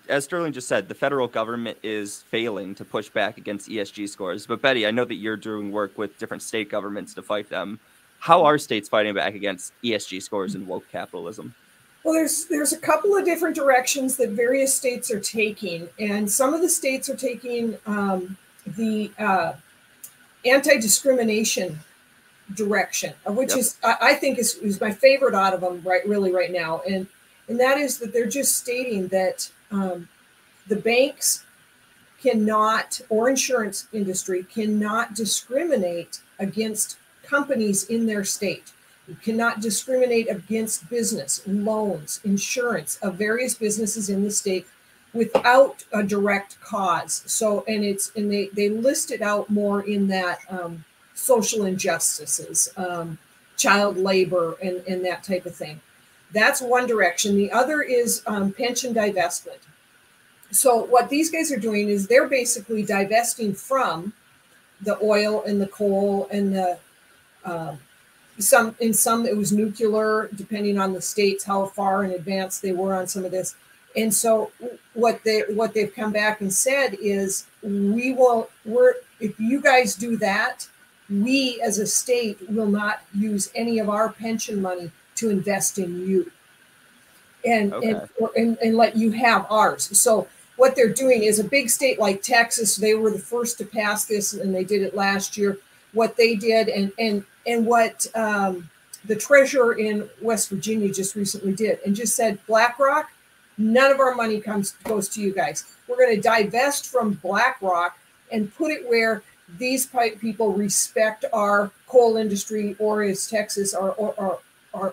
as Sterling just said, the federal government is failing to push back against ESG scores. But Betty, I know that you're doing work with different state governments to fight them. How are states fighting back against ESG scores and woke capitalism? Well, there's a couple of different directions that various states are taking, and some of the states are taking the anti-discrimination direction, which is I think is my favorite out of them right now, and that is that they're just stating that the banks cannot, or insurance industry cannot discriminate against companies in their state. You cannot discriminate against business, loans, insurance of various businesses in the state without a direct cause. So, and they list it out more in that social injustices, child labor, and that type of thing. That's one direction. The other is pension divestment. So what these guys are doing is they're basically divesting from the oil and the coal and the some it was nuclear, depending on the states, how far in advance they were on some of this. And so what they've come back and said is if you guys do that, we as a state will not use any of our pension money to invest in you and let you have ours. So what they're doing is a big state like Texas, they were the first to pass this, and they did it last year. What they did and what the treasurer in West Virginia just recently did, and just said, BlackRock, none of our money goes to you guys. We're going to divest from BlackRock and put it where these people respect our coal industry, or as Texas, our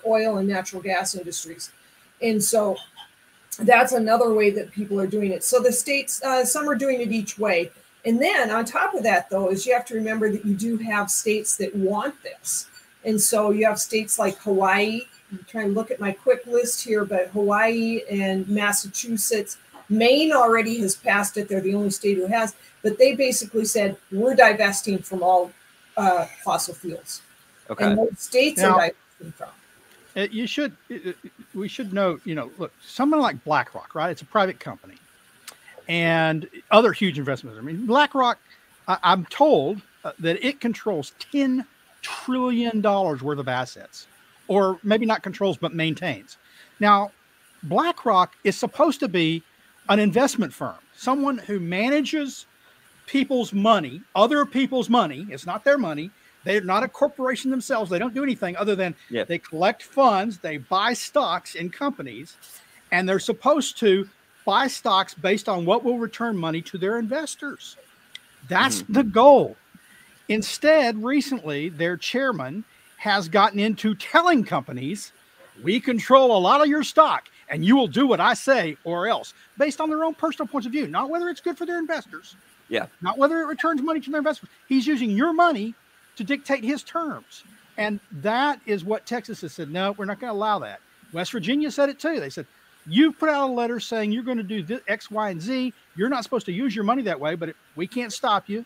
oil and natural gas industries. And so that's another way that people are doing it. So the states, some are doing it each way. And then on top of that, though, is you have to remember that you do have states that want this. And so you have states like Hawaii. I'm trying to look at my quick list here, but Hawaii and Massachusetts, Maine already has passed it. They're the only state who has. But they basically said, we're divesting from all fossil fuels. Okay. And those states are divesting from. We should note, look, someone like BlackRock, right? It's a private company. And other huge investments. I mean, BlackRock, I'm told that it controls $10 trillion worth of assets, or maybe not controls, but maintains. Now, BlackRock is supposed to be an investment firm, someone who manages people's money, other people's money. It's not their money. They're not a corporation themselves. They don't do anything other than they collect funds, they buy stocks in companies, and they're supposed to buy stocks based on what will return money to their investors. That's the goal. Instead, recently, their chairman has gotten into telling companies, we control a lot of your stock and you will do what I say or else, based on their own personal points of view, not whether it's good for their investors, not whether it returns money to their investors. He's using your money to dictate his terms. And that is what Texas has said, no, we're not going to allow that. West Virginia said it too. They said, you put out a letter saying you're going to do this, X, Y, and Z. You're not supposed to use your money that way, but we can't stop you.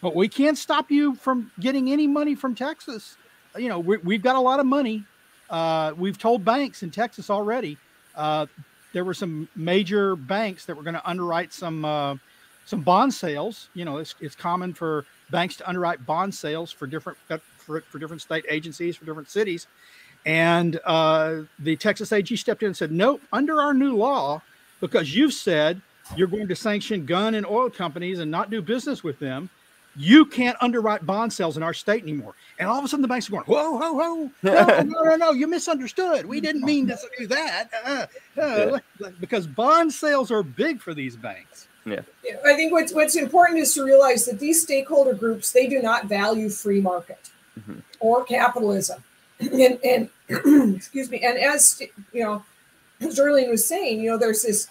But we can't stop you from getting any money from Texas. We've got a lot of money. We've told banks in Texas already. There were some major banks that were going to underwrite some bond sales. It's common for banks to underwrite bond sales for different state agencies, for different cities. And the Texas AG stepped in and said, no, under our new law, because you've said you're going to sanction gun and oil companies and not do business with them, you can't underwrite bond sales in our state anymore. And all of a sudden the banks are going, whoa, whoa, whoa, no, you misunderstood. We didn't mean to do that. Because bond sales are big for these banks. Yeah. I think what's important is to realize that these stakeholder groups, they do not value free market or capitalism. And excuse me. And as Sterling was saying, there's this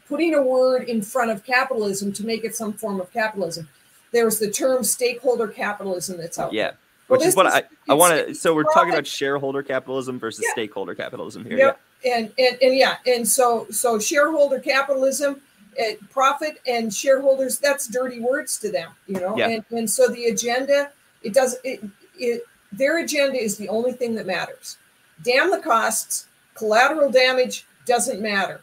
putting a word in front of capitalism to make it some form of capitalism. There's the term stakeholder capitalism that's out there. Yeah. Which is what I want to. So we're talking about shareholder capitalism versus stakeholder capitalism here. Yep. Yeah. And so shareholder capitalism, profit and shareholders, that's dirty words to them, And so the agenda, their agenda is the only thing that matters. Damn the costs, collateral damage doesn't matter.